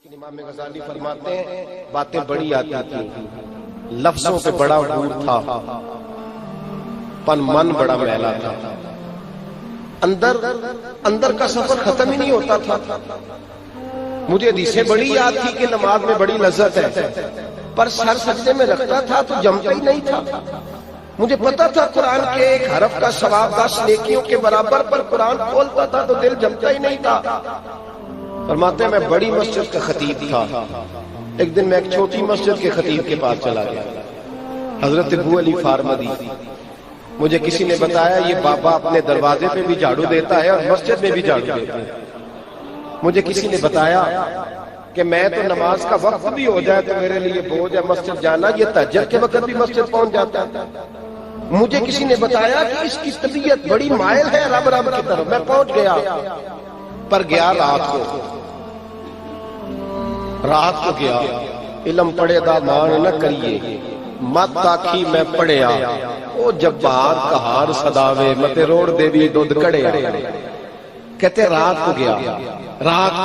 لیکن امام غزالی فرماتے ہیں باتیں بڑی آتی تھیں، لفظوں پہ بڑا غور تھا، پن من بڑا میلا تھا، اندر کا سفر ختم ہی نہیں ہوتا تھا۔ مجھے حدیثیں بڑی یاد تھی کہ نماز میں بڑی لذت ہے، پر سر سجدے میں رکھتا تھا تو جمتا ہی نہیں تھا۔ مجھے پتا تھا قرآن کے ایک حرف کا ثواب 10 نیکیوں کے برابر، پر قرآن کھولتا تھا تو دل جمتا ہی نہیں تھا۔ فرماتے ہیں میں بڑی مسجد کا خطیب تھا، ایک دن میں ایک چھوٹی مسجد کے خطیب کے پاس چلا گیا، حضرت ابو علی فارمدی۔ مجھے کسی نے بتایا یہ بابا اپنے دروازے پہ بھی جھاڑو دیتا ہے اور مسجد میں بھی جھاڑو دیتا ہے۔ مجھے کسی نے بتایا کہ میں تو نماز کا وقت بھی ہو جائے تو میرے لیے بوجھ ہے مسجد جانا، یہ تہجد کے وقت بھی مسجد پہنچ جاتا ہے۔ مجھے کسی نے بتایا کہ اس کی طبیعت بڑی مائل ہے رب کی طرف۔ میں پہنچ گیا، پر گیا رات کو گیا۔ علم پڑھے دا مان نہ کریے، مت آکھی میں پڑھیا، او جبار کہار صداوے متے روڑ دیوی دودھ کڑیا۔ کہتے رات کو گیا، رات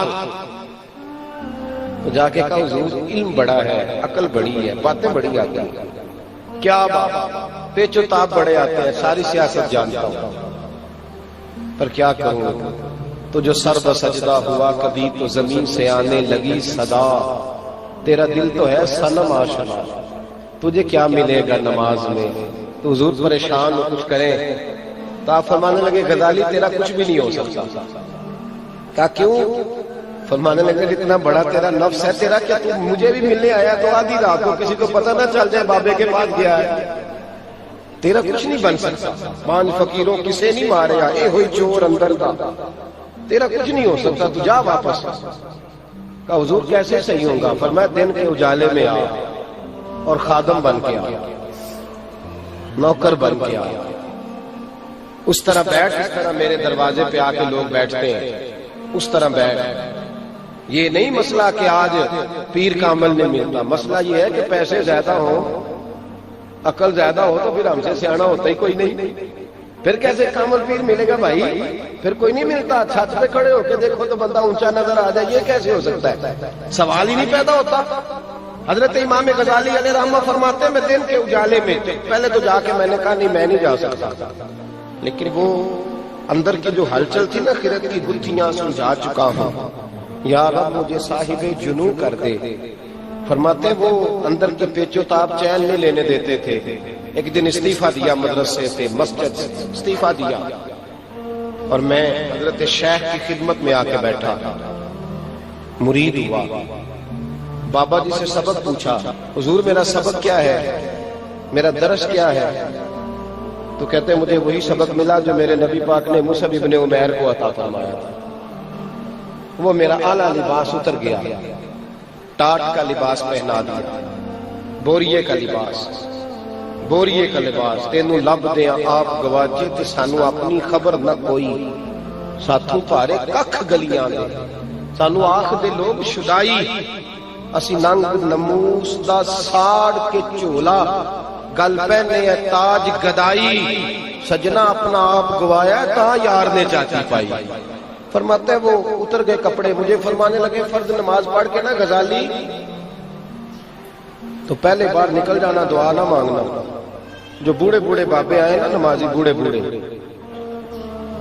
کو جا کے کہا حضور علم بڑا ہے، عقل بڑی ہے، باتیں بڑی آتی ہیں۔ کیا بات؟ پیچ و تاب بڑے آتے ہیں، ساری سیاست جانتا ہوں، پر کیا کروں؟ تو جو سر بسجدہ ہوا کبھی تو زمین سے آنے لگی صدا، تیرا دل تو ہے صنم آشنا، تجھے کیا ملے گا نماز میں؟ تو حضور پریشان ہو کچھ کریں تو آپ فرمانے لگے غزالی تیرا کچھ بھی نہیں ہو سکتا۔ کہا کیوں؟ فرمانے لگے اتنا بڑا تیرا نفس ہے، تیرا کیا تو مجھے بھی ملنے آیا تو آدھی رات کو کسی کو پتہ نہ چل جائے بابے کے پاس گیا ہے، تیرا کچھ نہیں بن سکتا۔ 5 فقیروں کسے نہیں مارے اے ہوئی چور اندر دا، تیرا کچھ نہیں ہو سکتا، تو جا واپس۔ کہا حضور کیسے صحیح ہوگا؟ فرمایا دن کے اجالے میں آ اور خادم بن کے آ، نوکر بن کے آ، اس طرح بیٹھ جس طرح میرے دروازے پہ آ کے لوگ بیٹھتے ہیں، اس طرح بیٹھ۔ یہ نہیں مسئلہ کہ آج پیر کا عمل نہیں ملتا، مسئلہ یہ ہے کہ پیسے زیادہ ہوں، عقل زیادہ ہو تو پھر ہم سے سیانا ہوتا ہی کوئی نہیں، پھر کیسے کامل پیر ملے گا بھائی؟ پھر کوئی نہیں ملتا۔ چھت پہ کھڑے ہو کے دیکھو تو بندہ اونچا نظر آ جائے، یہ کیسے ہو سکتا ہے؟ سوال ہی نہیں پیدا ہوتا۔ حضرت امام غزالی علیہ رحمہ فرماتے ہیں میں دن کے اجالے میں، پہلے تو جا کے میں نے کہا نہیں میں نہیں جا سکتا، لیکن وہ اندر کی جو ہلچل تھی نا، خرد کی گتھیاں سلجھا چکا ہوں، یا رب مجھے صاحب جنوں کر دے۔ فرماتے وہ اندر کے پیچ و تاب چین نہیں لینے دیتے تھے۔ ایک دن استعفیٰ دیا، مدرسے سے مسجد سے استعفیٰ دیا، اور میں حضرت شیخ کی خدمت میں آ کے بیٹھا، مرید ہوا۔ بابا جی سے سبق پوچھا، حضور میرا سبق کیا ہے، میرا درس کیا ہے؟ تو کہتے ہیں مجھے وہی سبق ملا جو میرے نبی پاک نے مصعب ابن عمیر کو عطا فرمایا تھا۔ وہ میرا اعلیٰ لباس اتر گیا، ٹاٹ کا لباس پہنا دیا، بوریے کا لباس، بوریے کا لباس۔ تینوں لب دیاں آپ گواچے تے سانو اپنی خبر نہ کوئی، ساتھوں پارے ککھ گلیاں دے، سانو آکھ دے لوگ شدائی، اسی ننگ نموس دا ساڑ کے چولا، گل پہنے ہے تاج گدائی، سجنا اپنا آپ گوایا تا یار نے چاچی پائی۔ فرماتے ہیں وہ اتر گئے کپڑے، مجھے فرمانے لگے فرض نماز پڑھ کے نا غزالی تو پہلے بار نکل جانا، دعا نہ مانگنا۔ جو بوڑھے بوڑھے بابے آئے نا نمازی، بوڑھے بوڑھے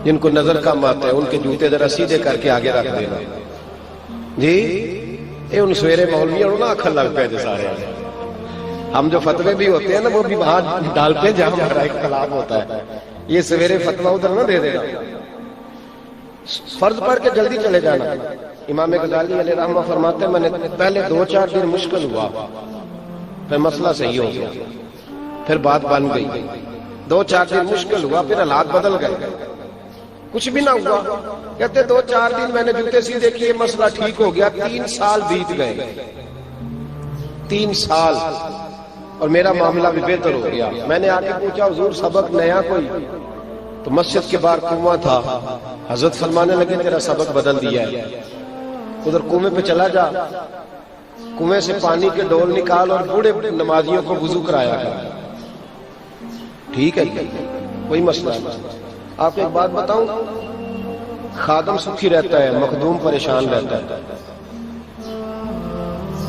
جن کو نظر کم آتا ہے، ان کے جوتے ذرا سیدھے کر کے آگے رکھ دینا جی۔ اے ان سویرے مولوی اور نا اکھل لگ پہ سارے، ہم جو فتوے بھی ہوتے ہیں نا وہ بھی وہاں ڈالتے ہیں جہاں ہمارا اختلاف ہوتا ہے، یہ سویرے فتویٰ ادھر نہ دے دینا، فرض پڑھ کے جلدی چلے جانا۔ امام غزالی علیہ رحمہ فرماتے ہیں میں نے پہلے 2-4 دن مشکل ہوا، پھر مسئلہ صحیح ہو گیا، پھر بات بن گئی۔ 2-4 دن مشکل ہوا، پھر حالات بدل گئے، کچھ بھی نہ ہوا۔ کہتے 2-4 دن میں نے جوتے سیدھے کیے، مسئلہ ٹھیک ہو گیا۔ 3 سال بیت گئے، 3 سال، اور میرا معاملہ بھی بہتر ہو گیا۔ میں نے آ کے پوچھا حضور سبق نیا کوئی؟ تو مسجد کے باہر کنواں تھا، حضرت فرمانے لگے تیرا سبق بدل دیا ہے، ادھر کنویں پہ چلا جا، کنویں سے پانی کے ڈول نکال اور بوڑھے نمازیوں کو وضو کرایا گیا۔ ٹھیک ہے کوئی مسئلہ نہیں۔ آپ کو ایک بات بتاؤں، خادم سکھی رہتا ہے، مخدوم پریشان رہتا ہے۔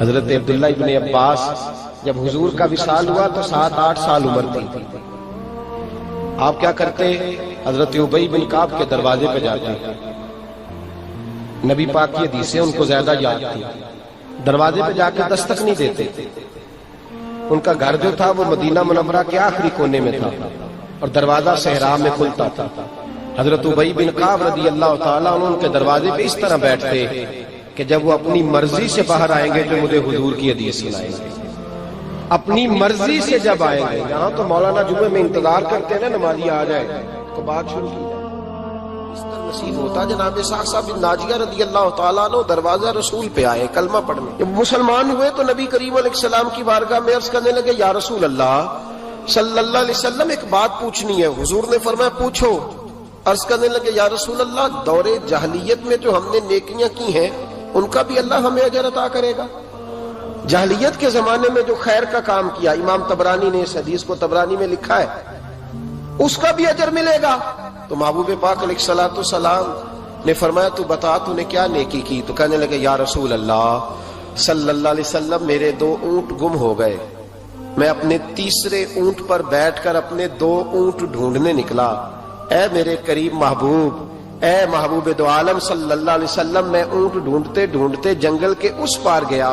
حضرت عبداللہ ابن عباس جب حضور کا وصال ہوا تو 7-8 سال عمر تھی. آپ کیا کرتے؟ حضرت ابی بن کعب کے دروازے پہ جاتے. نبی پاک کی حدیثیں ان کو زیادہ یاد تھی. دروازے پہ جا کے دستک نہیں دیتے. ان کا گھر جو تھا وہ مدینہ منورہ کے آخری کونے میں تھا اور دروازہ صحرا میں کھلتا تھا. حضرت ابی بن کعب رضی اللہ تعالیٰ عنہ ان کے دروازے پہ اس طرح بیٹھتے کہ جب وہ اپنی مرضی سے باہر آئیں گے تو مجھے حضور کی حدیث سنائیں گے. اپنی مرضی سے جب آئیں گے. یہاں تو مولانا جمعے میں انتظار کرتے ہیں نا نمازی آ جائے تو بات شروع کی جائے. اس طرح نصیب ہوتا. جناب اسحاق بن ناجیہ رضی اللہ تعالیٰ عنہ دروازہ رسول پہ آئے کلمہ پڑھنے. جب مسلمان ہوئے تو نبی کریم علیہ السلام کی بارگاہ میں عرض کرنے لگے یا رسول اللہ صلی اللہ علیہ وسلم ایک بات پوچھنی ہے. حضور نے فرمایا پوچھو. عرض کرنے لگے یا رسول اللہ دور جاہلیت میں جو ہم نے نیکیاں کی ہیں ان کا بھی اللہ ہمیں اجر عطا کرے گا؟ جاہلیت کے زمانے میں جو خیر کا کام کیا، امام طبرانی نے اس حدیث کو طبرانی میں لکھا ہے، اس کا بھی اجر ملے گا. تو محبوب پاک علیہ الصلوۃ والسلام نے فرمایا تو بتا تو نے کیا نیکی کی؟ تو کہنے لگے یا رسول اللہ صلی اللہ علیہ وسلم میرے 2 اونٹ گم ہو گئے. میں اپنے تیسرے اونٹ پر بیٹھ کر اپنے 2 اونٹ ڈھونڈنے نکلا. اے میرے قریب محبوب، اے محبوب دو عالم صلی اللہ علیہ وسلم، میں اونٹ ڈھونڈتے ڈھونڈتے جنگل کے اس پار گیا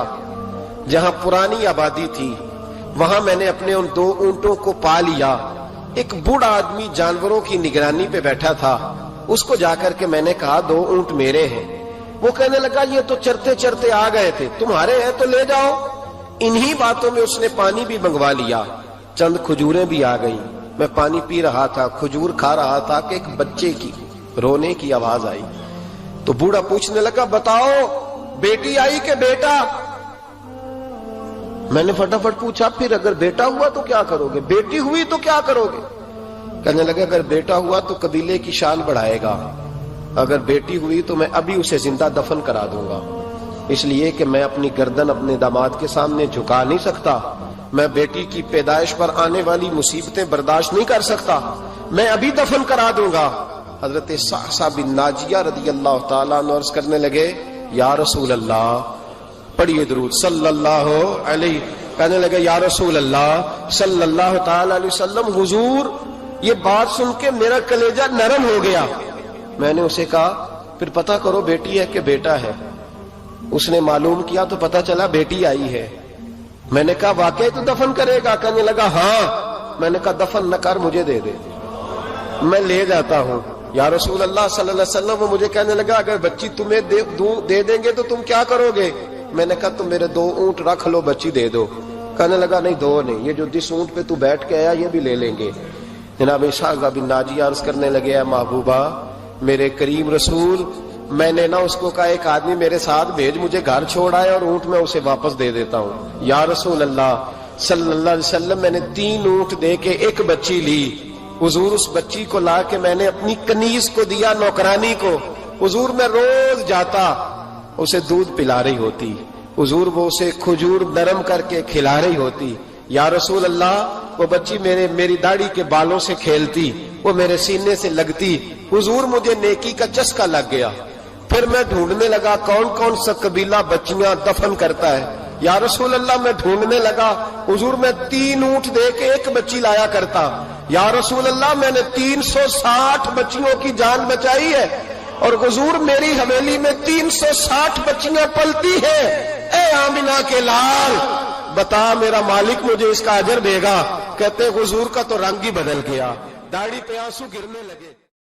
جہاں پرانی آبادی تھی. وہاں میں نے اپنے ان 2 اونٹوں کو پا لیا. ایک بوڑھا آدمی جانوروں کی نگرانی پہ بیٹھا تھا. اس کو جا کر کے میں نے کہا 2 اونٹ میرے ہیں. وہ کہنے لگا یہ تو چرتے چرتے آ گئے تھے، تمہارے ہیں تو لے جاؤ. انہی باتوں میں اس نے پانی بھی منگوا لیا. چند کھجوریں بھی آ گئیں. میں پانی پی رہا تھا، کھجور کھا رہا تھا کہ ایک بچے کی رونے کی آواز آئی. تو بوڑھا پوچھنے لگا بتاؤ بیٹی آئی کہ بیٹا؟ میں نے فٹافٹ پوچھا پھر اگر بیٹا ہوا تو کیا کرو گے؟ بیٹی ہوئی تو کیا کرو گے؟ کہنے لگا اگر بیٹا ہوا تو قبیلے کی شان بڑھائے گا، اگر بیٹی ہوئی تو میں ابھی اسے زندہ دفن کرا دوں گا، اس لیے کہ میں اپنی گردن اپنے داماد کے سامنے جھکا نہیں سکتا. میں بیٹی کی پیدائش پر آنے والی مصیبتیں برداشت نہیں کر سکتا، میں ابھی دفن کرا دوں گا. حضرت صحابہ بن ناجیہ رضی اللہ تعالیٰ عنہ عرض کرنے لگے یا رسول اللہ، پڑھیے درود صلی اللہ علیہ. کہنے لگے یا رسول اللہ صلی اللہ تعالیٰ علیہ وسلم، حضور یہ بات سن کے میرا کلیجہ نرم ہو گیا. میں نے اسے کہا پھر پتہ کرو بیٹی ہے کہ بیٹا ہے. اس نے معلوم کیا تو پتہ چلا بیٹی آئی ہے. میں نے کہا واقعی تو دفن کرے گا؟ کہنے لگا ہاں. میں نے کہا دفن نہ کر، مجھے دے دے، میں لے جاتا ہوں. یا رسول اللہ صلی اللہ علیہ وسلم وہ مجھے کہنے لگا اگر بچی تمہیں دے دیں گے تو تم کیا کرو گے؟ میں نے کہا تم میرے 2 اونٹ رکھ لو، بچی دے دو. کہنے لگا نہیں 2 نہیں، یہ جو جس اونٹ پہ تو بیٹھ کے آیا یہ بھی لے لیں گے. جناب اسحاق بن ناجیہ عرض کرنے لگے اے محبوبہ میرے کریم رسول، میں نے نا اس کو کہا ایک آدمی میرے ساتھ بھیج، مجھے گھر چھوڑ آئے اور اونٹ میں اسے واپس دے دیتا ہوں. یا رسول اللہ صلی اللہ علیہ وسلم میں نے 3 اونٹ دے کے 1 بچی لی. حضور اس بچی کو لا کے میں نے اپنی کنیز کو دیا، نوکرانی کو. حضور میں روز جاتا، اسے دودھ پلا رہی ہوتی. حضور وہ اسے کھجور نرم کر کے کھلا رہی ہوتی. یا رسول اللہ وہ بچی میری داڑھی کے بالوں سے کھیلتی، وہ میرے سینے سے لگتی. حضور مجھے نیکی کا چسکا لگ گیا. پھر میں ڈھونڈنے لگا کون کون سا قبیلہ بچیاں دفن کرتا ہے. یا رسول اللہ میں ڈھونڈنے لگا. حضور میں 3 اونٹ دے کے 1 بچی لایا کرتا. یا رسول اللہ میں نے 360 بچیوں کی جان بچائی ہے اور حضور میری حویلی میں 360 بچیاں پلتی ہیں. اے آمنہ کے لال بتا میرا مالک مجھے اس کا اجر دے گا؟ کہتے حضور کا تو رنگ ہی بدل گیا، داڑھی پہ آنسو گرنے لگے.